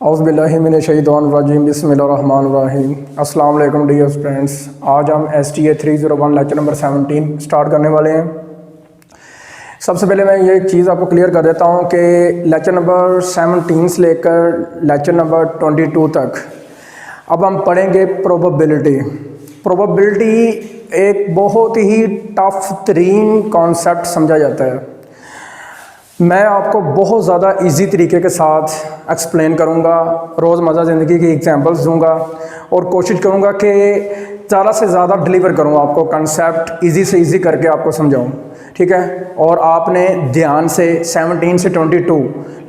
औज़ुबिल्लाहिमिनश्शैतानिर्रजीम बिस्मिल्लाहिर्रहमानिर्रहीम। अस्सलाम वालेकुम डियर फ्रेंड्स। आज हम STA 301 लेक्चर नंबर 17 स्टार्ट करने वाले हैं। सबसे पहले मैं ये एक चीज़ आपको क्लियर कर देता हूँ कि लेक्चर नंबर 17 से लेकर लेक्चर नंबर 22 तक अब हम पढ़ेंगे प्रोबेबिलिटी। प्रोबेबिलिटी एक बहुत ही टफ तरीन कॉन्सेप्ट समझा जाता है। मैं आपको बहुत ज़्यादा इजी तरीके के साथ एक्सप्लेन करूँगा, रोज़मर्रा ज़िंदगी की एग्जांपल्स दूँगा और कोशिश करूँगा कि ज़्यादा से ज़्यादा डिलीवर करूँ आपको कंसेप्ट इजी से इजी करके आपको समझाऊँ, ठीक है। और आपने ध्यान से 17 से 22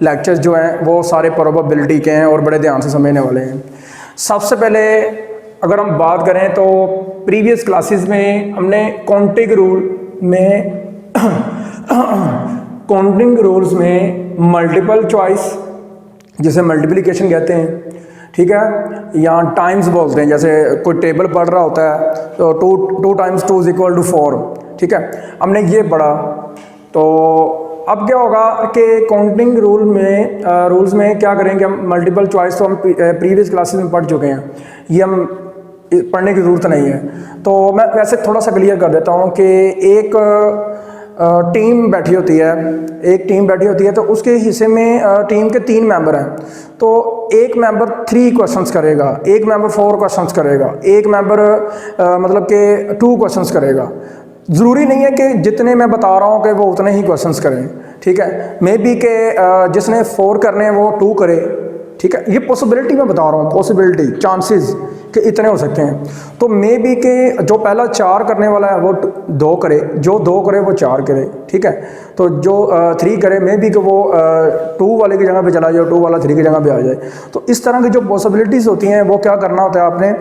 लेक्चर्स जो हैं वो सारे प्रोबेबिलिटी के हैं और बड़े ध्यान से समझने वाले हैं। सबसे पहले अगर हम बात करें तो प्रीवियस क्लासेस में हमने काउंटिंग रूल्स में मल्टीपल चॉइस, जिसे मल्टीप्लिकेशन कहते हैं, ठीक है, या टाइम्स बोलते हैं। जैसे कोई टेबल पढ़ रहा होता है तो 2 × 2 = 4, ठीक है, हमने ये पढ़ा। तो अब क्या होगा कि काउंटिंग रूल्स में क्या करेंगे हम, मल्टीपल चॉइस तो हम प्रीवियस क्लासेस में पढ़ चुके हैं, ये हम पढ़ने की ज़रूरत नहीं है। तो मैं वैसे थोड़ा सा क्लियर कर देता हूँ कि एक टीम बैठी होती है, तो उसके हिस्से में टीम के 3 मेंबर हैं। तो एक मेंबर 3 क्वेश्चंस करेगा, एक मेंबर 4 क्वेश्चंस करेगा, एक मेंबर मतलब कि 2 क्वेश्चंस करेगा। ज़रूरी नहीं है कि जितने मैं बता रहा हूँ कि वो उतने ही क्वेश्चंस करें, ठीक है। मे बी के जिसने 4 करने हैं वो 2 करे, ठीक है। ये पॉसिबिलिटी मैं बता रहा हूँ, पॉसिबिलिटी, चांसेस कि इतने हो सकते हैं। तो मे बी के जो पहला 4 करने वाला है वो 2 करे, जो 2 करे वो 4 करे, ठीक है। तो जो 3 करे मे बी कि वो 2 वाले की जगह पे चला जाए, 2 वाला 3 की जगह पे आ जाए। तो इस तरह की जो पॉसिबिलिटीज़ होती हैं वो क्या करना होता है आपने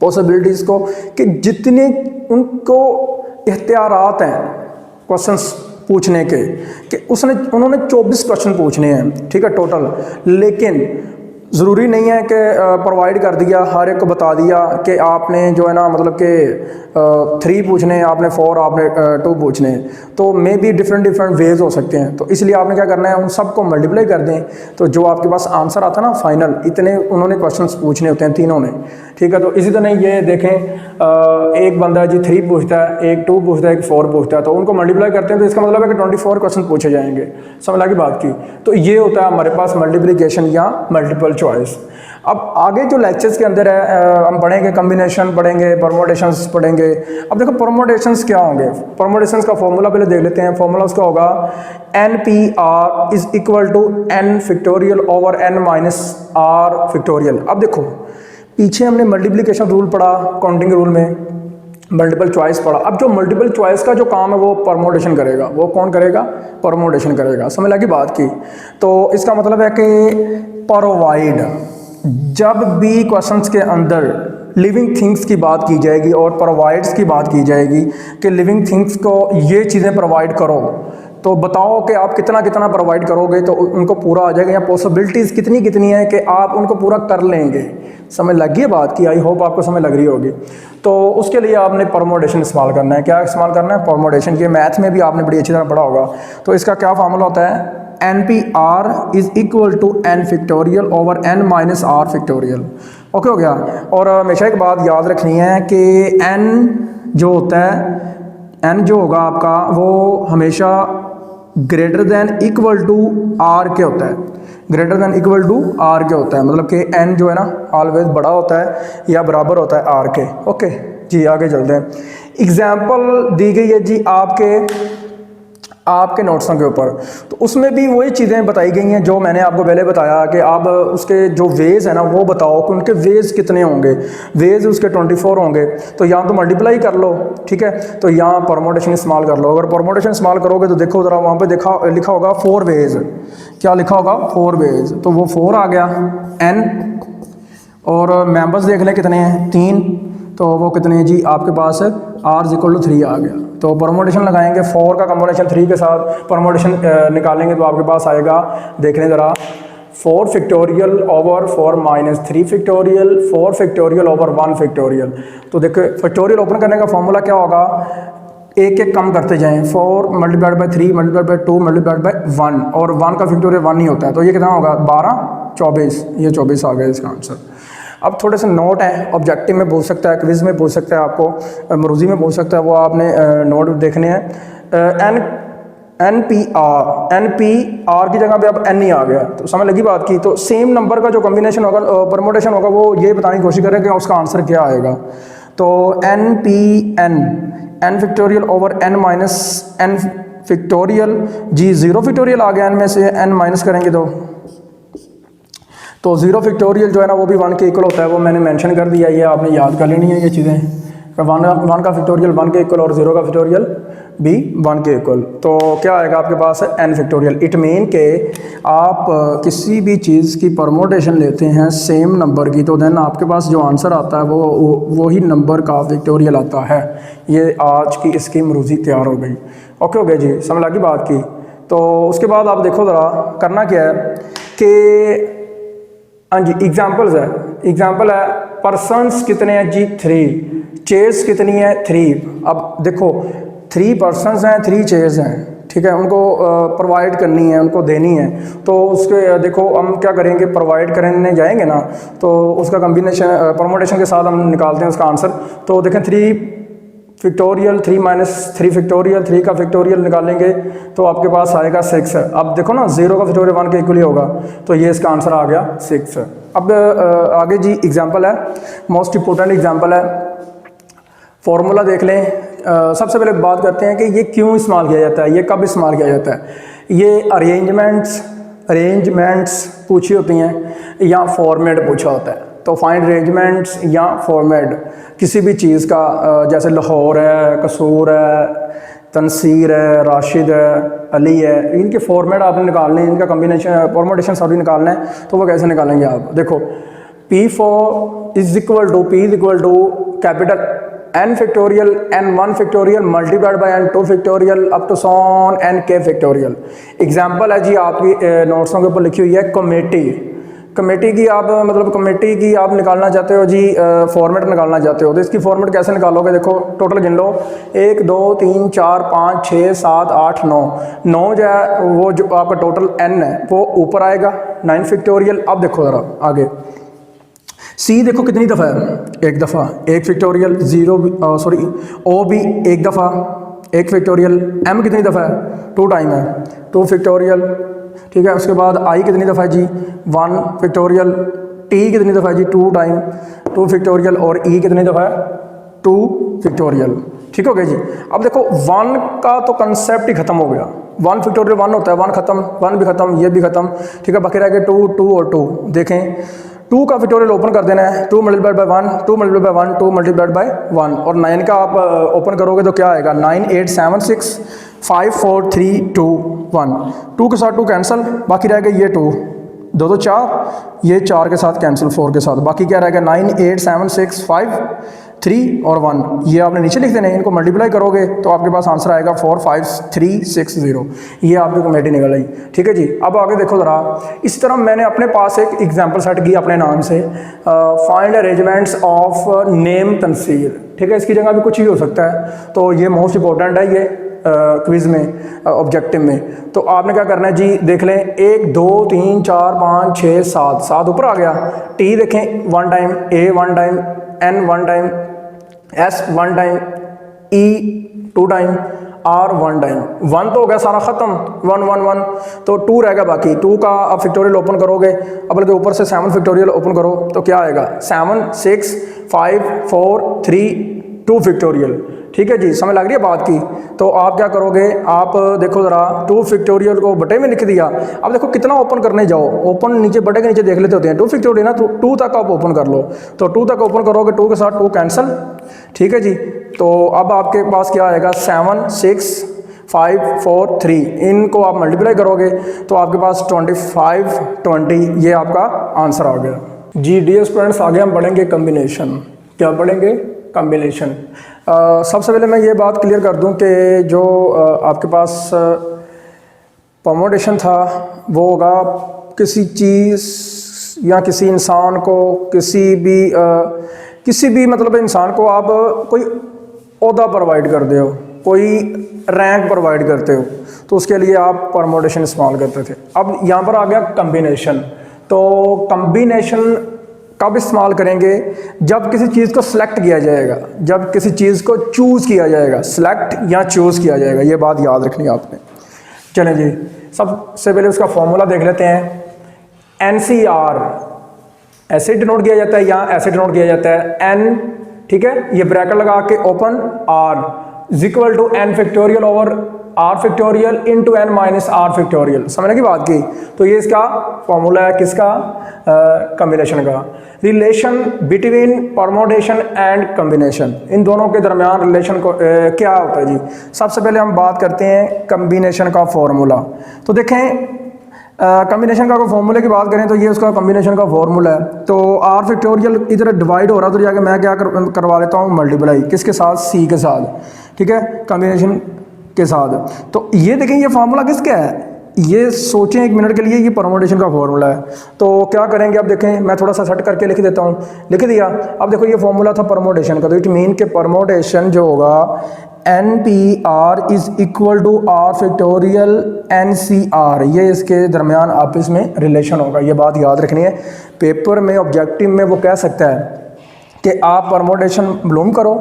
पॉसिबिलिटीज़ को, कि जितने उनको इख्तियारात हैं क्वेश्चंस पूछने के, कि उन्होंने 24 क्वेश्चन पूछने हैं, ठीक है, टोटल। लेकिन ज़रूरी नहीं है कि प्रोवाइड कर दिया, हर एक को बता दिया कि आपने जो है ना, मतलब कि 3 पूछने हैं, आपने 4, आपने 2 पूछने हैं। तो मे बी डिफरेंट वेज हो सकते हैं। तो इसलिए आपने क्या करना है, उन सबको मल्टीप्लाई कर दें, तो जो आपके पास आंसर आता है ना फाइनल, इतने उन्होंने क्वेश्चंस पूछने होते हैं तीनों ने, ठीक है। तो इसी तरह ये देखें, एक बंदा जी 3 पूछता है, एक 2 पूछता है, एक 4 पूछता है, तो उनको मल्टीप्लाई करते हैं तो इसका मतलब है कि 24 क्वेश्चन पूछे जाएंगे। समझ लगी बात की। तो ये होता है हमारे पास मल्टीप्लिकेशन या मल्टीपल चॉइस। अब आगे जो लेक्चर्स के अंदर है हम पढ़ेंगे कम्बिनेशन पढ़ेंगे, परमोटेशंस पढ़ेंगे। अब देखो परमोटेशंस क्या होंगे, परमोटेशंस का फॉर्मूला पहले देख लेते हैं। फॉर्मूला उसका होगा NPR = n factorial over n - r factorial. अब देखो पीछे हमने मल्टीप्लिकेशन रूल पढ़ा, काउंटिंग रूल में मल्टीपल चॉइस पढ़ा। अब जो मल्टीपल चॉइस का जो काम है वो परमोटेशन करेगा। वो कौन करेगा? परमोटेशन करेगा। समझ लगी बात की। तो इसका मतलब है कि प्रोवाइड, जब भी क्वेश्चंस के अंदर लिविंग थिंग्स की बात की जाएगी और प्रोवाइड्स की बात की जाएगी कि लिविंग थिंग्स को ये चीज़ें प्रोवाइड करो, तो बताओ कि आप कितना प्रोवाइड करोगे, तो उनको पूरा आ जाएगा, या पॉसिबिलिटीज़ कितनी है कि आप उनको पूरा कर लेंगे। समझ लगी है बात की? आई होप आपको समझ लग रही होगी। तो उसके लिए आपने परमोटेशन इस्तेमाल करना है। क्या इस्तेमाल करना है? परमोटेशन। ये मैथ में भी आपने बड़ी अच्छी तरह पढ़ा होगा। तो इसका क्या फार्मूला होता है? NPR = n factorial over n - r factorial. Okay हो गया। और हमेशा एक बात याद रखनी है कि n जो होता है, n जो होगा आपका वो हमेशा greater than equal to r के होता है, greater than equal to r के होता है। मतलब कि n जो है ना ऑलवेज बड़ा होता है या बराबर होता है r के। ओके जी, आगे चलते हैं। एग्जाम्पल दी गई है जी आपके नोट्सों के ऊपर। तो उसमें भी वही चीज़ें बताई गई हैं जो मैंने आपको पहले बताया कि आप उसके जो वेज है ना वो बताओ कि उनके वेज कितने होंगे। वेज उसके 24 होंगे। तो यहाँ तो मल्टीप्लाई कर लो, ठीक है, तो यहाँ परमोटेशन इस्तेमाल कर लो। अगर परमोटेशन इस्तेमाल करोगे तो देखो ज़रा, वहाँ पे लिखा होगा 4 वेज। क्या लिखा होगा? 4 वेज। तो वो 4 आ गया n, और मेंबर्स देख लें कितने हैं, 3। तो वो कितने हैं जी आपके पास? r = 3 आ गया। तो परमोटेशन लगाएंगे 4 का कॉम्बिनेशन 3 के साथ, परमोटेशन निकालेंगे तो आपके पास आएगा, देख लें ज़रा, 4 factorial over 4 - 3 factorial, 4 factorial over 1 factorial. तो देखो फैक्टोरियल ओपन करने का फॉर्मूला क्या होगा? एक कम करते जाएं, 4 × 3 × 2 × 1, और 1 का फैक्टोरियल 1 ही होता है। तो ये कितना होगा? 12 24, ये 24 आ गया इसका आंसर। अब थोड़े से नोट हैं, ऑब्जेक्टिव में पूछ सकता है, क्विज में पूछ सकता है, आपको मरूजी में पूछ सकता है, वो आपने नोट देखने हैं। एन पी आर की जगह पे अब एन ही आ गया, तो समझ लगी बात की। तो सेम नंबर का जो कॉम्बिनेशन होगा, परमोटेशन होगा, वो ये बताने की कोशिश करें कि उसका आंसर क्या आएगा। तो N P N factorial over N minus N factorial जी, 0 फैक्टोरियल आ गया, एन में से एन माइनस करेंगे तो 0 फैक्टोरियल जो है ना वो भी 1 के इक्वल होता है, वो मैंने मेंशन कर दिया, ये आपने याद कर लेनी है ये चीज़ें। 1 का फैक्टोरियल 1 के इक्वल और 0 का फैक्टोरियल भी 1 के इक्वल। तो क्या आएगा आपके पास n फैक्टोरियल। इट मीन के आप किसी भी चीज़ की परमोटेशन लेते हैं सेम नंबर की, तो देन आपके पास जो आंसर आता है वो ही नंबर का फैक्टोरियल आता है। ये आज की इसकी मरूजी तैयार हो गई। ओके हो गया जी, समझ लगी बात की। तो उसके बाद आप देखो ज़रा करना क्या है कि हाँ जी, एग्जाम्पल्स है। एग्जाम्पल है पर्सनस कितने हैं जी 3, चेयर्स कितनी है 3। अब देखो 3 पर्सनस हैं, 3 चेयर्स हैं, ठीक है, उनको प्रोवाइड करनी है, उनको देनी है। तो उसके देखो हम क्या करेंगे, प्रोवाइड करने जाएंगे ना, तो उसका कम्बिनेशन परमोटेशन के साथ हम निकालते हैं उसका आंसर। तो देखें 3 फैक्टोरियल 3 माइनस 3 फैक्टोरियल, 3 का फैक्टोरियल निकालेंगे तो आपके पास आएगा 6। अब देखो ना 0 का फैक्टोरियल 1 के इक्वल ही होगा, तो ये इसका आंसर आ गया 6। अब आगे जी एग्जांपल है, मोस्ट इंपॉर्टेंट एग्जांपल है। फॉर्मूला देख लें। सबसे पहले बात करते हैं कि ये क्यों इस्तेमाल किया जाता है, ये कब इस्तेमाल किया जाता है। ये अरेंजमेंट्स पूछी होती हैं या फॉर्मेट पूछा होता है। तो फाइंड अरेंजमेंट्स या फॉर्मेट किसी भी चीज़ का, जैसे लाहौर है, कसूर है, तनसीर है, राशिद है, अली है, इनके फॉर्मेट आपने निकालने हैं, इनका कम्बिनेशन परमोटेशन सॉरी निकालना है। तो वो कैसे निकालेंगे आप, देखो P4 is equal to capital n factorial n1 factorial multiplied by n2 factorial up to सॉन nk फैक्टोरियल। एग्जाम्पल है जी आपकी नोट्सों के ऊपर लिखी हुई है कमेटी की। आप मतलब कमेटी की आप निकालना चाहते हो जी, फॉर्मेट निकालना चाहते हो, तो इसकी फॉर्मेट कैसे निकालोगे। देखो टोटल गिन लो, 1 2 3 4 5 6 7 8 9 जो है वो जो आपका टोटल n है वो ऊपर आएगा 9 फैक्टोरियल। अब देखो ज़रा आगे सी देखो कितनी दफ़ा है, एक दफ़ा 1 फैक्टोरियल, ओ भी एक दफ़ा 1 फैक्टोरियल, m कितनी दफ़ा है 2 टाइम है 2 फैक्टोरियल, ठीक है। उसके बाद आई कितनी दफ़ा है जी 1 फैक्टोरियल, टी कितनी दफ़ा है जी 2 टाइम 2 फैक्टोरियल, और ई कितनी दफ़ा है 2 फैक्टोरियल, ठीक हो गया जी। अब देखो 1 का तो कंसेप्ट ही खत्म हो गया, 1 फैक्टोरियल 1 होता है, 1 खत्म, 1 भी खत्म, ये भी खत्म, ठीक है। बाकी रह गए 2 और 2। देखें 2 का फैक्टोरियल ओपन कर देना है, 2 multiplied by 1 2 multiplied by 1 2 multiplied by 1, और 9 का आप ओपन करोगे तो क्या आएगा 9 8 7 6 5 4 3 2 1। 2 के साथ 2 कैंसिल, बाकी रह गए ये 2 2 4, ये 4 के साथ कैंसिल 4 के साथ, बाकी क्या रहेगा 9 8 7 6 5 3 और 1। ये आपने नीचे लिख देने, इनको मल्टीप्लाई करोगे तो आपके पास आंसर आएगा 4 5 3 6 0। ये आपकी कमेटी निकल आई, ठीक है जी। अब आगे देखो ज़रा, इसी तरह मैंने अपने पास एक एग्जांपल सेट की अपने नाम से, find arrangements of name Tanseer, ठीक है। इसकी जगह भी कुछ ही हो सकता है, तो ये मोस्ट इंपॉर्टेंट है ये क्विज़ में, ऑब्जेक्टिव में। तो आपने क्या करना है जी, देख लें 1 2 3 4 5 6 7 ऊपर आ गया। टी देखें 1 time, A 1 time, N 1 time, S 1 time, E 2 time, R 1 time. 1 तो हो गया सारा ख़त्म, 1 1 1, तो 2 रहेगा बाकी। 2 का आप फैक्टोरियल ओपन करोगे, अब बल्कि ऊपर से 7 फैक्टोरियल ओपन करो तो क्या आएगा 7 6 5 4 3 2 फैक्टोरियल, ठीक है जी। समझ लग रही है बात की। तो आप क्या करोगे, आप देखो ज़रा 2 फैक्टोरियल को बटे में लिख दिया। अब देखो कितना ओपन करने जाओ, ओपन नीचे बटे के नीचे देख लेते होते हैं, 2 फैक्टोरियल ना, तो 2 तक आप ओपन कर लो, तो 2 तक ओपन करोगे, 2 के साथ 2 कैंसिल, ठीक है जी। तो अब आपके पास क्या आएगा 7 6 5 4 3, इनको आप मल्टीप्लाई करोगे तो आपके पास 25 20, ये आपका आंसर आ गया जी। डियर स्टूडेंट्स, आगे हम पढ़ेंगे कम्बिनेशन। क्या पढ़ेंगे, कम्बिनेशन। सबसे पहले मैं ये बात क्लियर कर दूं कि जो आपके पास परमोटेशन था वो होगा किसी चीज़ या किसी इंसान को, किसी भी मतलब इंसान को आप कोई ओहदा प्रोवाइड करते हो, कोई रैंक प्रोवाइड करते हो, तो उसके लिए आप परमोटेशन इस्तेमाल करते थे। अब यहाँ पर आ गया कम्बिनेशन। तो कम्बिनेशन कब इस्तेमाल करेंगे? जब किसी चीज़ को सिलेक्ट किया जाएगा, जब किसी चीज़ को चूज़ किया जाएगा, सिलेक्ट या चूज़ किया जाएगा, ये बात याद रखनी है आपने। चलें जी, सबसे पहले उसका फॉर्मूला देख लेते हैं। NCR ऐसे डिनोट किया जाता है या ऐसे डिनोट किया जाता है, N, ठीक है, ये ब्रैकेट लगा के open, R is equal to N factorial over R factorial into N minus R factorial. समझने की बात की? तो ये इसका फॉर्मूला है किसका? कम्बिनेशन का। Relation between permutation and combination, इन दोनों के दरमियान रिलेशन को क्या होता है जी? सबसे पहले हम बात करते हैं कम्बिनेशन का फॉर्मूला। तो देखें, कम्बिनेशन का फॉर्मूले की बात करें तो ये उसका कम्बिनेशन का फॉर्मूला है। तो R फैक्टोरियल इधर डिवाइड हो रहा है तो जाके मैं क्या करवा लेता हूँ, मल्टीप्लाई किसके साथ? C के साथ, ठीक है, कम्बिनेशन के साथ। तो ये देखें, ये फार्मूला किसका है? ये सोचें एक मिनट के लिए, ये परमोटेशन का फॉर्मूला है। तो क्या करेंगे, अब देखें, मैं थोड़ा सा सेट करके लिख देता हूँ, लिख दिया। अब देखो, ये फॉर्मूला था परमोटेशन का, तो इट मीन के परमोटेशन जो होगा NPR is equal to R factorial NCR, ये इसके दरमियान आपस में रिलेशन होगा। ये बात याद रखनी है। पेपर में ऑब्जेक्टिव में वो कह सकता है कि आप परमोटेशन मालूम करो,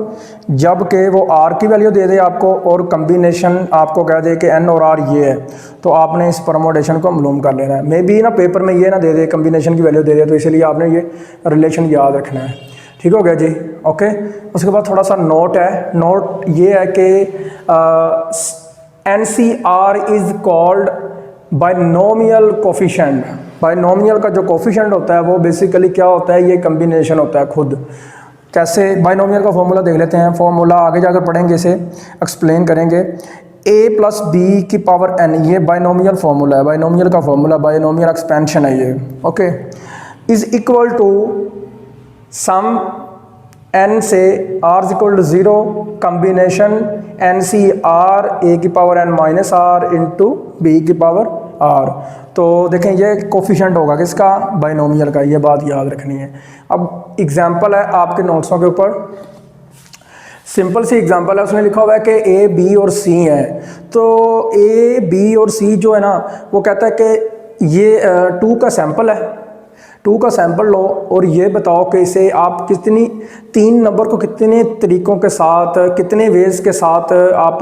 जबकि वो R की वैल्यू दे दे आपको और कम्बिनेशन आपको कह दे कि N और R ये है, तो आपने इस परमोटेशन को मालूम कर लेना है। मे बी ना पेपर में ये ना दे दे, कम्बिनेशन की वैल्यू दे दे, तो इसलिए आपने ये रिलेशन याद रखना है। ठीक हो गया जी, ओके। उसके बाद थोड़ा सा नोट है। नोट ये है कि NCR is called binomial coefficient. Binomial का जो कोफिशिएंट होता है वो बेसिकली क्या होता है? ये कम्बिनेशन होता है खुद। कैसे? बाइनोमियल का फॉर्मूला देख लेते हैं। फॉर्मूला आगे जाकर पढ़ेंगे, इसे एक्सप्लेन करेंगे। a प्लस बी की पावर n, ये बाइनोमियल फार्मूला है, बाइनोमियल का फॉर्मूला, बाइनोमियल एक्सपेंशन है ये, okay. Is equal to sum n से r is equal to 0 combination NCR a की power n minus r into B की पावर r। तो देखें, ये कोफिशिएंट होगा किसका? बाइनोमियल का। ये बात याद रखनी है। अब एग्जांपल है आपके नोट्सों के ऊपर, सिंपल सी एग्जांपल है। उसने लिखा हुआ है कि A, B और C है। तो A, B और C जो है ना, वो कहता है कि ये 2 का सैंपल है, 2 का सैंपल लो और ये बताओ कि इसे आप कितनी 3 नंबर को कितने तरीक़ों के साथ, कितने वेज के साथ आप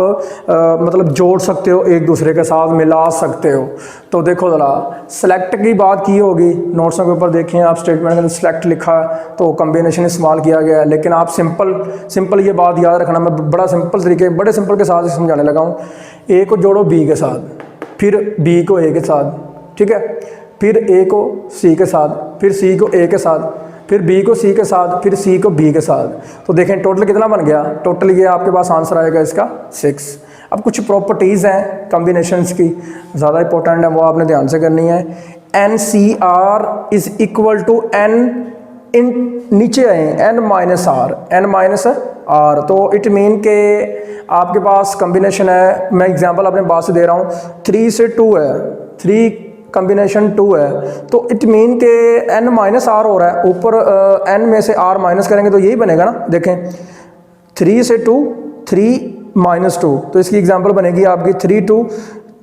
मतलब जोड़ सकते हो, एक दूसरे के साथ मिला सकते हो। तो देखो ज़रा, सेलेक्ट की बात की होगी, नोट्सों के ऊपर देखें आप, स्टेटमेंट के अंदर सेलेक्ट लिखा है तो कम्बिनेशन इस्तेमाल किया गया है। लेकिन आप सिंपल ये बात याद रखना, मैं बड़े सिंपल के साथ समझाने लगा हूँ। A को जोड़ो B के साथ, फिर B को A के साथ, ठीक है, फिर A को C के साथ, फिर C को A के साथ, फिर B को C के साथ, फिर C को B के साथ। तो देखें टोटल कितना बन गया? टोटल ये आपके पास आंसर आएगा इसका 6। अब कुछ प्रॉपर्टीज़ हैं कम्बिनेशंस की, ज़्यादा इंपॉर्टेंट है, वो आपने ध्यान से करनी है। NCR is equal to N in, नीचे आए N माइनस R, तो इट मीन के आपके पास कम्बिनेशन है। मैं एग्जांपल अपने पास से दे रहा हूँ, 3 से 2 है, 3 कम्बिनेशन 2 है, तो इट मीन के N माइनस R हो रहा है, ऊपर N में से R माइनस करेंगे तो यही बनेगा ना। देखें 3 से 2, 3 माइनस 2, तो इसकी एग्जांपल बनेगी आपकी 3 2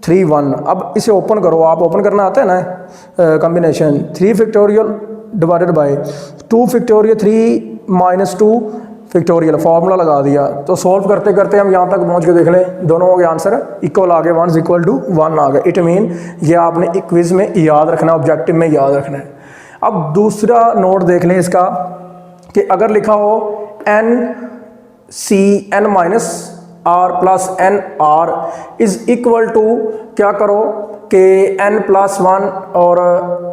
3 1। अब इसे ओपन करो, आप ओपन करना आता है ना combination, 3 factorial divided by 2 factorial 3 minus 2 factorial, formula लगा दिया। तो सॉल्व करते करते हम यहाँ तक पहुँच के देख लें, दोनों के आंसर इक्वल आ गए, 1 इक्वल टू 1 आ गए। इट मीन ये आपने एक क्विज में याद रखना, ऑब्जेक्टिव में याद रखना है। अब दूसरा नोट देख लें इसका, कि अगर लिखा हो N minus R plus NR is equal to, क्या करो कि N प्लस 1 और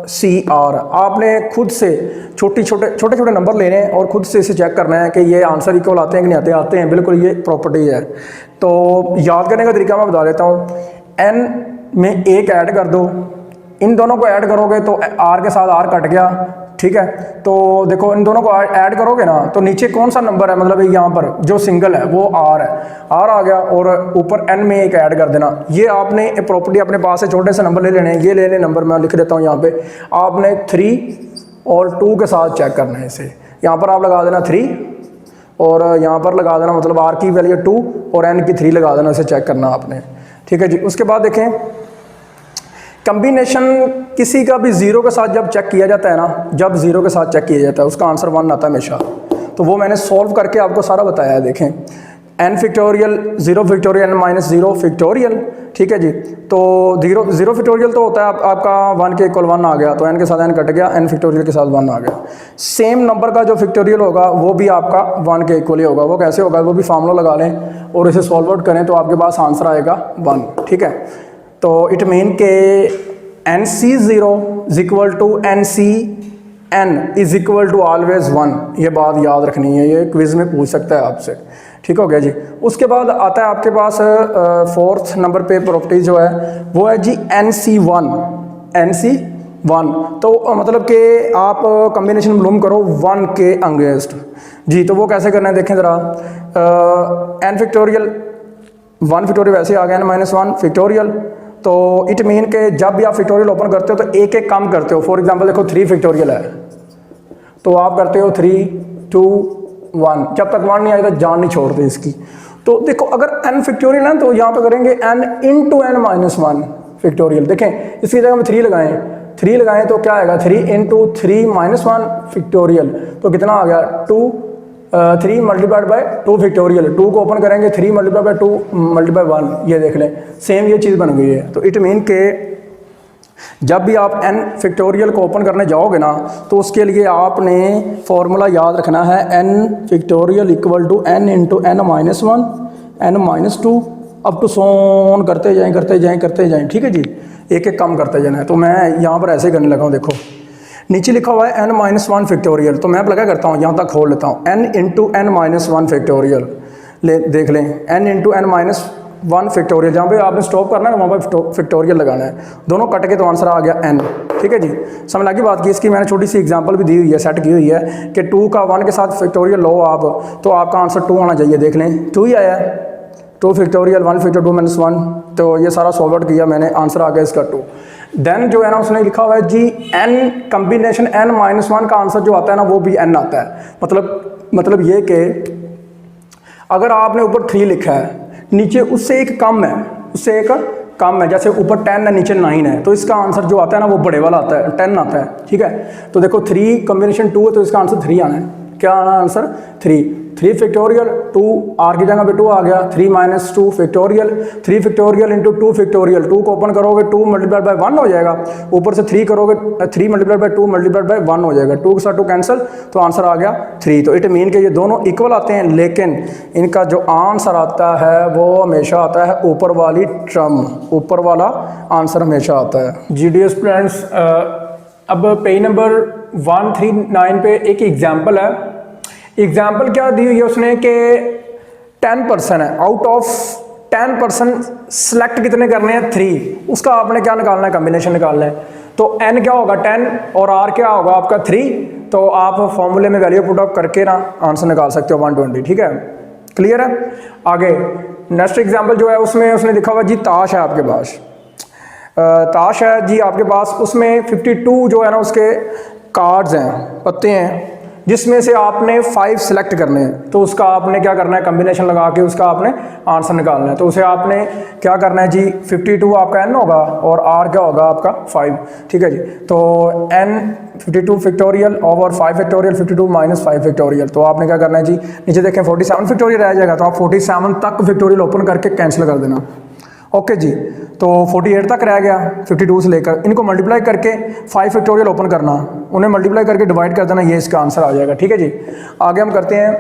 CR, आपने खुद से छोटे नंबर लेने हैं और खुद से इसे चेक करना है कि ये आंसर इक्वल आते हैं कि नहीं आते हैं। बिल्कुल ये प्रॉपर्टी है। तो याद करने का तरीका मैं बता देता हूँ। N में 1 ऐड कर दो, इन दोनों को ऐड करोगे तो R के साथ R कट गया, ठीक है। तो देखो इन दोनों को ऐड करोगे ना, तो नीचे कौन सा नंबर है, मतलब यहाँ पर जो सिंगल है वो R है, R आ गया, और ऊपर N में 1 ऐड कर देना। ये आपने प्रॉपर्टी अपने पास से छोटे से नंबर ले लेने हैं, ये ले लें नंबर, मैं लिख देता हूँ यहाँ पे। आपने 3 और 2 के साथ चेक करना है इसे। यहाँ पर आप लगा देना 3 और यहाँ पर लगा देना, मतलब R की वैल्यू 2 और N की 3 लगा देना, इसे चेक करना आपने, ठीक है जी। उसके बाद देखें कम्बिनेशन किसी का भी ज़ीरो के साथ जब चेक किया जाता है ना, जब ज़ीरो के साथ चेक किया जाता है उसका आंसर 1 आता है हमेशा। तो वो मैंने सॉल्व करके आपको सारा बताया है। देखें n factorial 0 factorial n minus 0 factorial, ठीक है जी। तो 0 फैक्टोरियल तो होता है आपका 1 के इक्वल 1 आ गया, तो n के साथ n कट गया, n फैक्टोरियल के साथ 1 आ गया। सेम नंबर का जो फैक्टोरियल होगा वो भी आपका 1 के इक्वल ही होगा। वो कैसे होगा, वो भी फार्मूला लगा लें और इसे सॉल्व आउट करें तो आपके पास आंसर आएगा 1, ठीक है। तो इट मीन के NC0 is equal to NCn is equal to always 1। ये बात याद रखनी है, ये क्विज में पूछ सकता है आपसे, ठीक हो गया जी। उसके बाद आता है आपके पास 4th नंबर पे प्रॉपर्टी जो है वो है जी NC1। NC1 तो मतलब कि आप कम्बिनेशन मालूम करो 1 के अगेंस्ट जी। तो वो कैसे करना है देखें ज़रा। n फैक्टोरियल 1 फैक्टोरियल वैसे आ गया n माइनस 1 फैक्टोरियल। तो इट मीन के जब भी आप फैक्टोरियल ओपन करते हो तो एक एक काम करते हो। फॉर एग्जांपल देखो 3 फैक्टोरियल है तो आप करते हो 3 2 1, जब तक 1 नहीं आएगा जान नहीं छोड़ते इसकी। तो देखो अगर n फैक्टोरियल है तो यहाँ पे करेंगे n into n minus 1 factorial. देखें इसकी जगह में 3 लगाएं तो क्या आएगा 3 इंटू 3 माइनस 1 फैक्टोरियल। तो कितना आ गया 2 3 मल्टीप्लाइड बाय 2 फैक्टोरियल। 2 को ओपन करेंगे 3 मल्टीप्लाइड बाय 2 मल्टीप्लाइड 1, ये देख लें सेम ये चीज़ बन गई है। तो इट मीन के जब भी आप n फैक्टोरियल को ओपन करने जाओगे ना तो उसके लिए आपने फॉर्मूला याद रखना है n factorial equal to n into n minus 1 n minus 2 up to so on करते जाएं, ठीक है जी। एक एक काम करते जाना है। तो मैं यहाँ पर ऐसे करने लगा हूँ, देखो नीचे लिखा हुआ है n माइनस 1 फैक्टोरियल। तो मैं अब लगा करता हूँ यहाँ तक खोल लेता हूँ n into n minus 1 factorial. देख लें n into n minus 1 factorial, जहाँ पे आपने स्टॉप करना है वहाँ पर फैक्टोरियल लगाना है। दोनों कट के तो आंसर आ गया n, ठीक है जी। समझ लगी बात की। इसकी मैंने छोटी सी एग्जांपल भी दी हुई है, सेट की हुई है कि 2 का 1 के साथ फैक्टोरियल लो आप तो आपका आंसर 2 आना चाहिए। देख लें 2 ही आया है, 2 फैक्टोरियल 1 फैक्टोरियल 2 माइनस 1। तो ये सारा सॉल्व आउट किया मैंने, आंसर आ गया इसका 2। देन जो है ना उसने लिखा हुआ है जी n कम्बिनेशन n माइनस 1 का आंसर जो आता है ना वो भी n आता है। मतलब ये कि अगर आपने ऊपर 3 लिखा है नीचे उससे एक कम है, जैसे ऊपर 10 है नीचे 9 है, तो इसका आंसर जो आता है ना वो बड़े वाला आता है, 10 आता है, ठीक है। तो देखो 3 कम्बिनेशन 2 है तो इसका आंसर 3 आना है। क्या आना आंसर 3 फैक्टोरियल 2 आर की जगह पे 2 आ गया, 3 minus 2 factorial, 3 factorial into 2 factorial. 2 को ओपन करोगे 2 मल्टीप्लाइड बाय 1 हो जाएगा, ऊपर से 3 करोगे 3 मल्टीप्लाइड बाय 2 मल्टीप्लाइड बाय 1 हो जाएगा, 2 के साथ 2 कैंसिल तो आंसर आ गया 3। तो इट मीन के ये दोनों इक्वल आते हैं, लेकिन इनका जो आंसर आता है वो हमेशा आता है ऊपर वाली टर्म, ऊपर वाला आंसर हमेशा आता है जी। डियर स्टूडेंट्स, अब पेज नंबर 139 पे एक एग्जाम्पल है। एग्जाम्पल क्या दी हुई है उसने कि 10% है, आउट ऑफ 10% सेलेक्ट कितने करने हैं 3, उसका आपने क्या निकालना है कम्बिनेशन निकालना है। तो n क्या होगा 10 और r क्या होगा आपका 3। तो आप फॉर्मूले में वैल्यू पुट अप करके ना आंसर निकाल सकते हो 120, ठीक है। क्लियर है। आगे नेक्स्ट एग्जाम्पल जो है उसमें उसने लिखा हुआ जी ताश है आपके पास, ताश है जी आपके पास, उसमें 52 जो है ना उसके कार्ड्स हैं, पत्ते हैं, जिसमें से आपने 5 सेलेक्ट करने हैं। तो उसका आपने क्या करना है कम्बिनेशन लगा के उसका आपने आंसर निकालना है। तो उसे आपने क्या करना है जी 52 आपका n होगा और r क्या होगा आपका 5, ठीक है जी। तो n 52 factorial over 5 factorial 52 minus 5 factorial. तो आपने क्या करना है जी नीचे देखें 47 फैक्टोरियल रह जाएगा, तो आप 47 तक फैक्टोरियल ओपन करके कैंसिल कर देना, ओके जी। तो 48 तक रह गया 52 से लेकर, इनको मल्टीप्लाई करके 5 फैक्टोरियल ओपन करना, उन्हें मल्टीप्लाई करके डिवाइड कर देना, ये इसका आंसर आ जाएगा, ठीक है जी। आगे हम करते हैं,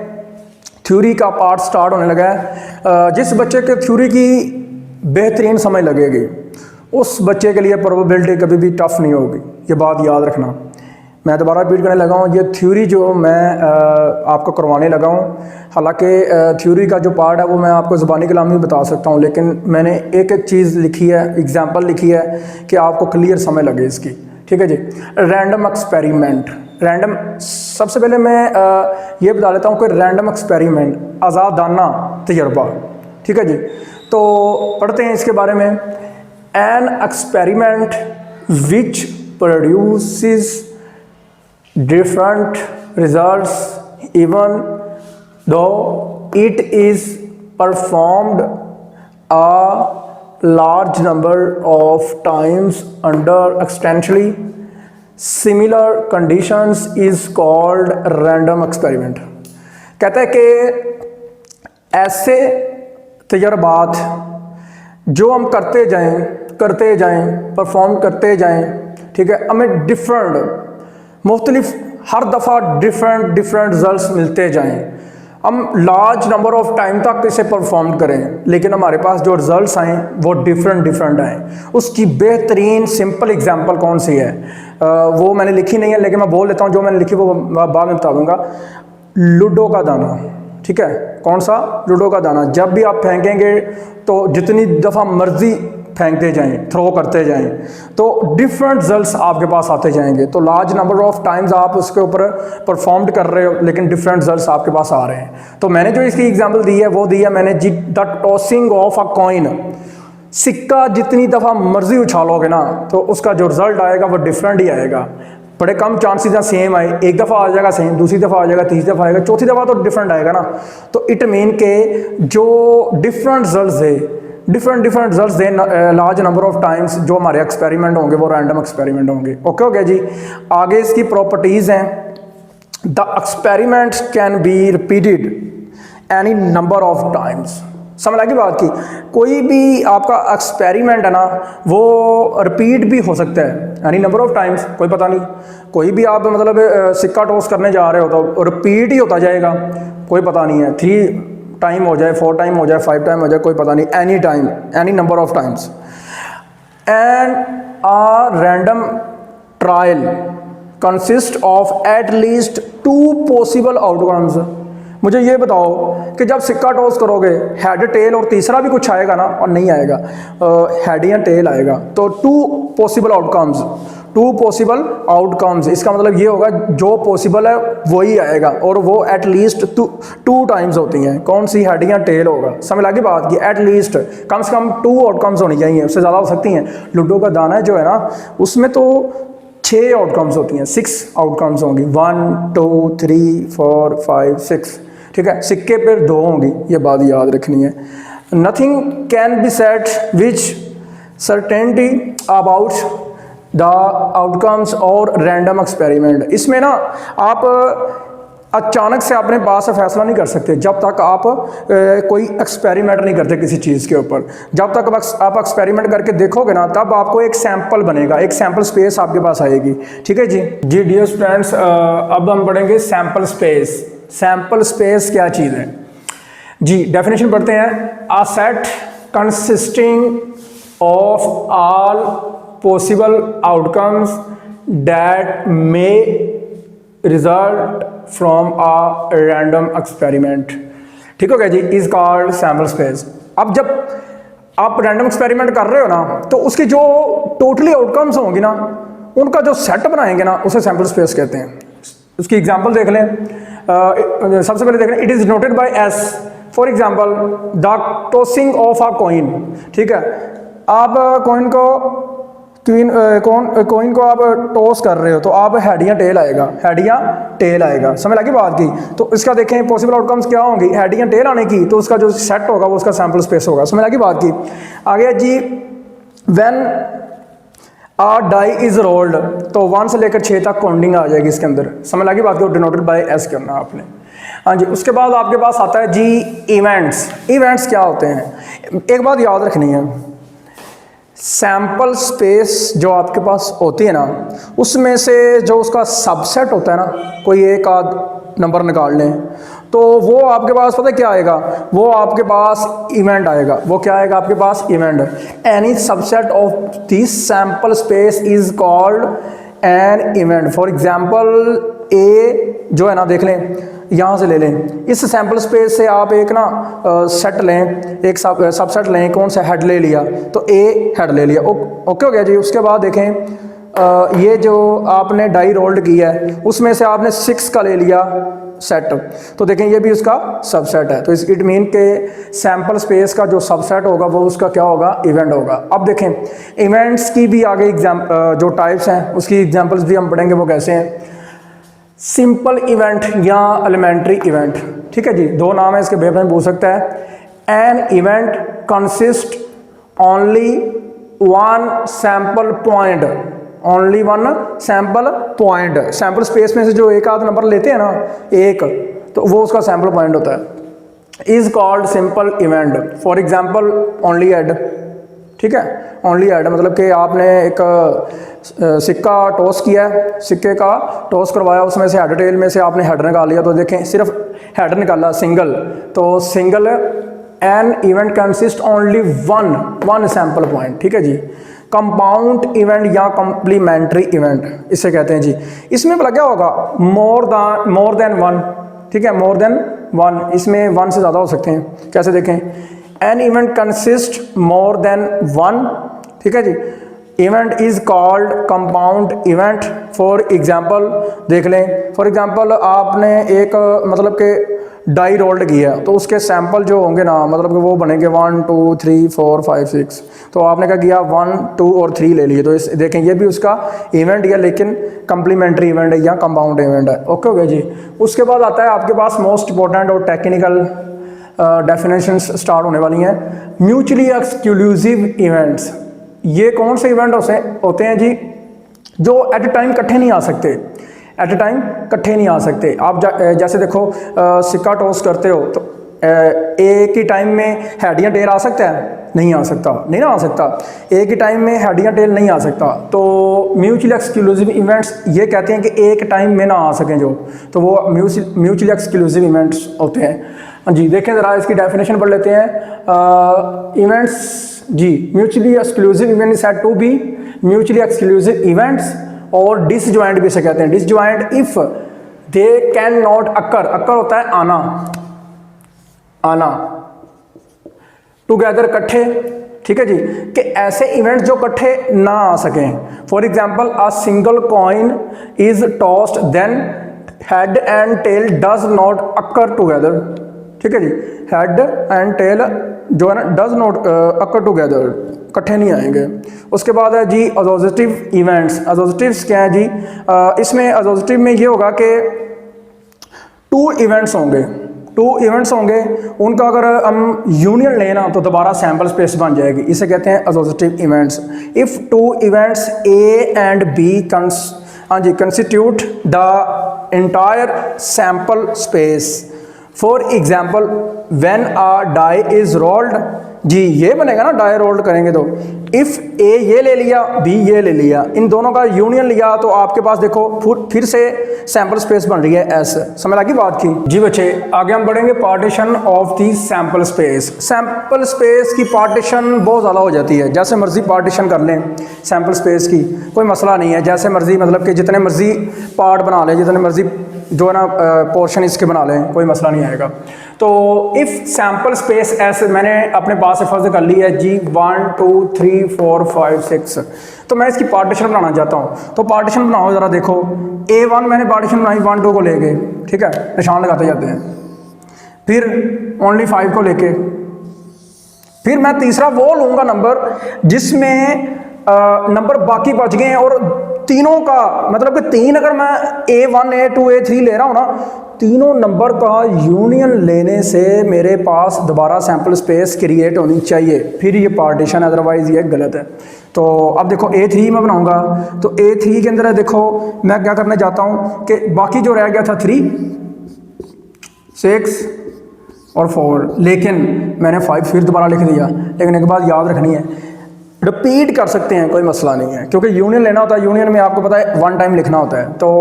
थ्योरी का पार्ट स्टार्ट होने लगा है। जिस बच्चे के थ्योरी की बेहतरीन समझ लगेगी उस बच्चे के लिए प्रोबेबिलिटी कभी भी टफ नहीं होगी, ये बात याद रखना। मैं दोबारा रिपीट करने लगा हूँ, ये थ्योरी जो मैं आपको करवाने लगा हूँ, हालांकि थ्योरी का जो पार्ट है वो मैं आपको ज़बानी कलाम में बता सकता हूँ, लेकिन मैंने एक एक चीज़ लिखी है, एग्जांपल लिखी है कि आपको क्लियर समझ लगे इसकी, ठीक है जी। रैंडम एक्सपेरिमेंट, रैंडम, सबसे पहले मैं ये बता लेता हूँ कि रैंडम एक्सपेरिमेंट आज़ादाना तजर्बा, ठीक है जी। तो पढ़ते हैं इसके बारे में। An experiment which produces different results even though it is performed a large number of times under exponentially similar conditions is called random experiment। कहता है कि ऐसे तजर्बात जो हम करते जाएं परफॉर्म करते जाएं, ठीक है, हमें डिफरेंट मुख्तलिफ हर दफ़ा डिफरेंट रिजल्ट्स मिलते जाएं, हम लार्ज नंबर ऑफ टाइम तक इसे परफॉर्म करें लेकिन हमारे पास जो रिजल्ट्स आएँ वो डिफरेंट आएँ। उसकी बेहतरीन सिंपल एग्जांपल कौन सी है, वो मैंने लिखी नहीं है लेकिन मैं बोल लेता हूँ, जो मैंने लिखी वो बाद में बता दूँगा। लूडो का दाना, ठीक है, कौन सा? लूडो का दाना। जब भी आप फेंकेंगे तो जितनी दफ़ा मर्जी फेंकते जाएं, थ्रो करते जाएं, तो डिफरेंट रिजल्ट्स आपके पास आते जाएंगे। तो लार्ज नंबर ऑफ टाइम्स आप उसके ऊपर परफॉर्म्ड कर रहे हो लेकिन डिफरेंट रिजल्ट्स आपके पास आ रहे हैं। तो मैंने जो इसकी एग्जांपल दी है वो दी है मैंने जी, the tossing of a coin. सिक्का जितनी दफ़ा मर्जी उछालोगे ना तो उसका जो रिजल्ट आएगा वो डिफरेंट ही आएगा। बड़े कम चांसेस हैं सेम आए, एक दफ़ा आ जाएगा सेम, दूसरी दफ़ा आ जाएगा, तीसरी दफ़ा आएगा, चौथी दफ़ा तो डिफरेंट आएगा ना। तो इट मीन के जो डिफरेंट रिजल्ट्स है, डिफरेंट रिजल्ट्स दें लार्ज नंबर ऑफ टाइम्स, जो हमारे एक्सपेरिमेंट होंगे वो रैंडम एक्सपेरिमेंट होंगे। ओके हो गया जी। आगे इसकी प्रॉपर्टीज़ हैं, the experiment can be repeated any number of times. समझ लगी बात की? कोई भी आपका एक्सपेरिमेंट है ना वो रिपीट भी हो सकता है एनी नंबर ऑफ टाइम्स, कोई पता नहीं। कोई भी आप मतलब सिक्का टॉस करने जा रहे हो तो रिपीट ही होता जाएगा, कोई पता नहीं है, 3 टाइम हो जाए, 4 टाइम हो जाए, 5 टाइम हो जाए, कोई पता नहीं, any time, any number of times. And a random trial consist of at least 2 possible outcomes. मुझे ये बताओ कि जब सिक्का टॉस करोगे हेड टेल और तीसरा भी कुछ आएगा ना, और नहीं आएगा, हेड या टेल आएगा, तो 2 पॉसिबल आउटकम्स, इसका मतलब ये होगा जो पॉसिबल है वही आएगा और वो एट लीस्ट 2 टाइम्स होती हैं। कौन सी? हेड या टेल होगा। समझ लगी बात की? एट लीस्ट कम से कम 2 आउटकम्स होनी चाहिए, उससे ज़्यादा हो सकती हैं। लूडो का दाना जो है ना उसमें तो 6 आउटकम्स होती हैं, 6 आउटकम्स होंगी, 1 2 3 4 5 6, ठीक है। सिक्के पर 2 होंगी, ये बात याद रखनी है। Nothing can be set which certainty about the outcomes और रैंडम एक्सपेरिमेंट। इसमें ना आप अचानक से अपने पास से फैसला नहीं कर सकते जब तक आप कोई एक्सपेरिमेंट नहीं करते किसी चीज़ के ऊपर। जब तक आप एक्सपेरिमेंट करके देखोगे ना तब आपको एक सैंपल बनेगा, एक सैंपल स्पेस आपके पास आएगी, ठीक है जी। डियर स्टूडेंट्स, अब हम पढ़ेंगे सैंपल स्पेस। सैंपल स्पेस क्या चीज़ है जी? डेफिनेशन पढ़ते हैं। A set consisting of all possible outcomes that may result from a random experiment, ठीक हो गया जी, इज कॉल्ड सैंपल स्पेस। अब जब आप रैंडम एक्सपेरिमेंट कर रहे हो ना तो उसकी जो टोटली आउटकम्स होंगी ना उनका जो सेट बनाएंगे ना उसे सैंपल स्पेस कहते हैं। उसकी एग्जांपल देख लें। सबसे पहले देख लें, it is noted by S. For example the tossing of a coin, ठीक है। आप कॉइन को आप टॉस कर रहे हो तो आप हेड या टेल आएगा, समझ लगी बात की? तो इसका देखें पॉसिबल आउटकम्स क्या होंगी, हेड या टेल आने की, तो उसका जो सेट होगा वो उसका सैंपल स्पेस होगा। समझ लगी बात की? आगे जी, when a die is rolled, तो 1 से लेकर 6 तक काउंटिंग आ जाएगी इसके अंदर। समझ लगी बात को? डिनोटेड बाय एस करना आपने। हाँ जी। उसके बाद आपके पास आता है जी इवेंट्स क्या होते हैं? एक बात याद रखनी है, सैंपल स्पेस जो आपके पास होती है ना उसमें से जो उसका सबसेट होता है ना, कोई एक आध नंबर निकाल लें तो वो आपके पास पता है क्या आएगा, वो आपके पास इवेंट आएगा। वो क्या आएगा आपके पास? Event. Any subset of this sample space is called an event. For example A जो है ना, देख लें, यहाँ से ले लें, इस सैंपल स्पेस से आप एक ना सेट लें, एक सबसेट लें, कौन सा? हेड ले लिया, तो ए हेड ले लिया, ओके हो गया जी। उसके बाद देखें ये जो आपने डाई रोल्ड किया है उसमें से आपने 6 का ले लिया सेट, तो देखें ये भी उसका सबसेट है। तो इट मीन के सैंपल स्पेस का जो सबसेट होगा वो उसका क्या होगा? इवेंट होगा। अब देखें इवेंट्स की भी आगे जो टाइप्स हैं उसकी एग्जांपल्स भी हम पढ़ेंगे, वो कैसे हैं। सिंपल इवेंट या एलिमेंट्री इवेंट, ठीक है जी, 2 नाम है इसके, बेहतर पूछ सकता है। N event consist only one sample point, only one sample point, sample space में से जो एक आध नंबर लेते हैं ना एक, तो वो उसका सैंपल पॉइंट होता है। Is called simple event. For example only head, ठीक है, ओनली हेड मतलब कि आपने एक सिक्का टॉस किया है, सिक्के का टॉस करवाया, उसमें से हेड टेल में से आपने हेड निकाल लिया, तो देखें सिर्फ हेड निकाला सिंगल, तो single N event consist only one sample point, ठीक है जी। कंपाउंड इवेंट या कम्प्लीमेंट्री इवेंट इसे कहते हैं जी। इसमें भला क्या होगा, मोर देन वन, ठीक है, मोर देन वन, इसमें वन से ज़्यादा हो सकते हैं। कैसे देखें, an event consist more than one, ठीक है जी। Event is called compound event. For example देख लें, फॉर एग्जांपल आपने एक मतलब के डाई रोल्ड किया, तो उसके सैंपल जो होंगे ना, मतलब कि वो बनेंगे 1 2 3 4 5 6, तो आपने क्या किया 1 2 और 3 ले लिए, तो इस देखें ये भी उसका इवेंट है, लेकिन कम्प्लीमेंट्री इवेंट है या कंपाउंड इवेंट है। ओके हो गया जी। उसके बाद आता है आपके पास मोस्ट इंपॉर्टेंट और टेक्निकल डेफिनेशंस स्टार्ट होने वाली हैं। म्यूचुअली एक्सक्लूसिव इवेंट्स, ये कौन से इवेंट होते हैं जी, जो एट ए टाइम इकट्ठे नहीं आ सकते, एट ए टाइम इकट्ठे नहीं आ सकते। आप जैसे देखो सिक्का टॉस करते हो, तो एक ही टाइम में हेड या टेल आ सकता है, नहीं आ सकता, नहीं ना आ सकता, एक ही टाइम में हेड या टेल नहीं आ सकता। तो म्यूचुअली एक्सक्लूसिव इवेंट्स ये कहते हैं कि एक टाइम में ना आ सकें जो, तो वो म्यूचुअली एक्सक्लूसिव इवेंट्स होते हैं। हाँ जी, देखें ज़रा इसकी डेफिनेशन पढ़ लेते हैं। इवेंट्स जी, mutually exclusive event is said to be mutually exclusive events, और डिसजॉइंट भी इसे कहते हैं। Disjoint if they can not occur, occur होता है आना, आना, टुगेदर इकट्ठे, ठीक है जी, कि ऐसे इवेंट्स जो इकट्ठे ना आ सकें। For example a single coin is tossed then head and tail does not occur together, ठीक है जी, हेड एंड टेल जो है ना डज नॉट अकर टुगेदर, इकट्ठे नहीं आएंगे। उसके बाद है जी एसोसिएटिव इवेंट्स। एसोसिएटिव्स क्या है जी, इसमें एसोसिएटिव में ये होगा कि टू इवेंट्स होंगे, उनका अगर हम यूनियन लेना तो दोबारा सैंपल स्पेस बन जाएगी, इसे कहते हैं associative events. If two events A and B हाँ जी constitute the entire sample space. For example when a die is rolled, जी ये बनेगा ना, डाई रोल्ड करेंगे तो इफ़ ए ये ले लिया, बी ये ले लिया, इन दोनों का यूनियन लिया, तो आपके पास देखो फिर से सैंपल स्पेस बन रही है एस। समझ लगी बात की जी बच्चे। आगे हम बढ़ेंगे partition of the sample space. Sample space की पार्टीशन बहुत ज़्यादा हो जाती है, जैसे मर्जी पार्टीशन कर लें सैंपल स्पेस की, कोई मसला नहीं है, जैसे मर्जी, मतलब कि जितने मर्जी पार्ट बना लें, जितने मर्जी जो है ना पोर्शन इसके बना लें, कोई मसला नहीं आएगा। तो इफ़ सैंपल स्पेस ऐसे मैंने अपने पास से फर्ज कर ली है जी 1 2 3 4 5 6, तो मैं इसकी पार्टीशन बनाना चाहता हूँ, तो पार्टीशन बनाओ ज़रा, देखो A1 मैंने पार्टीशन बनाई 1 2 को लेके, ठीक है, निशान लगाते जाते हैं, फिर ओनली 5 को लेके, फिर मैं तीसरा वो लूँगा नंबर जिसमें नंबर बाकी बच गए हैं, और तीनों का मतलब कि 3 अगर मैं A1 A2 A3 ले रहा हूँ ना, तीनों नंबर का यूनियन लेने से मेरे पास दोबारा सैंपल स्पेस क्रिएट होनी चाहिए, फिर ये पार्टीशन, अदरवाइज ये गलत है। तो अब देखो A3 में बनाऊंगा, तो A3 के अंदर देखो मैं क्या करने जाता हूँ कि बाकी जो रह गया था 3 6 और 4, लेकिन मैंने 5 फिर दोबारा लिख दिया, लेकिन एक बात याद रखनी है, रिपीट कर सकते हैं, कोई मसला नहीं है, क्योंकि यूनियन लेना होता है, यूनियन में आपको पता है 1 टाइम लिखना होता है। तो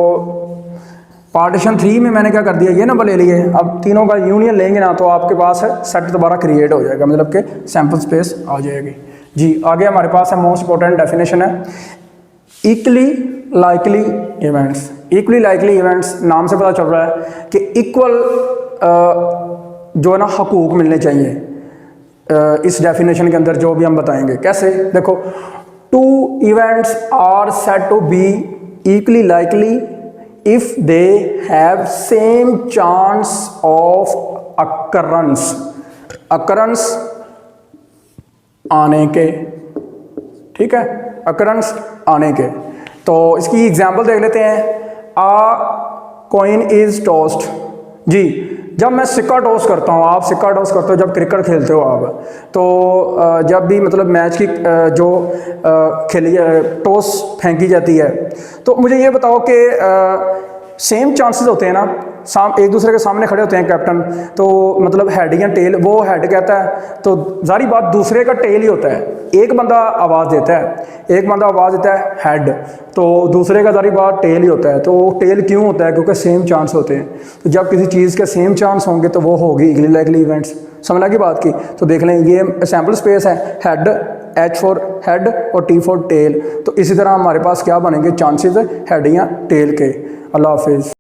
पार्टीशन 3 में मैंने क्या कर दिया, ये नंबर ले लिए, अब तीनों का यूनियन लेंगे ना तो आपके पास सेट दोबारा क्रिएट हो जाएगा, मतलब कि सैंपल स्पेस आ जाएगी जी। आगे हमारे पास है मोस्ट इंपॉर्टेंट डेफिनेशन है equally likely events. Equally likely events नाम से पता चल रहा है कि इक्वल जो है ना हकूक मिलने चाहिए। इस डेफिनेशन के अंदर जो भी हम बताएंगे, कैसे देखो, 2 events are said to be equally likely if they have same chance of occurrence, occurrence आने के, ठीक है, occurrence आने के। तो इसकी एग्जांपल देख लेते हैं। आ कॉइन इज टॉस्ड, जी जब मैं सिक्का टॉस करता हूँ, आप सिक्का टॉस करते हो जब क्रिकेट खेलते हो आप, तो जब भी मतलब मैच की जो खेली टॉस फेंकी जाती है, तो मुझे ये बताओ कि सेम चांसेस होते हैं ना, एक दूसरे के सामने खड़े होते हैं कैप्टन, तो मतलब हेड या टेल, वो हेड कहता है तो जारी बात दूसरे का टेल ही होता है। एक बंदा आवाज़ देता है, एक बंदा आवाज़ देता है हेड, तो दूसरे का जारी बात टेल ही होता है। तो टेल क्यों होता है? क्योंकि सेम चांस होते हैं। तो जब किसी चीज़ के सेम चांस होंगे तो वो होगी इगली लाइकली इवेंट्स। समझ की बात की? तो देख लें, ये सैम्पल स्पेस है, हेड, H फॉर हेड और T फॉर टेल। तो इसी तरह हमारे पास क्या बनेंगे चांसेस हेड या टेल के। अल्लाह हाफिज़।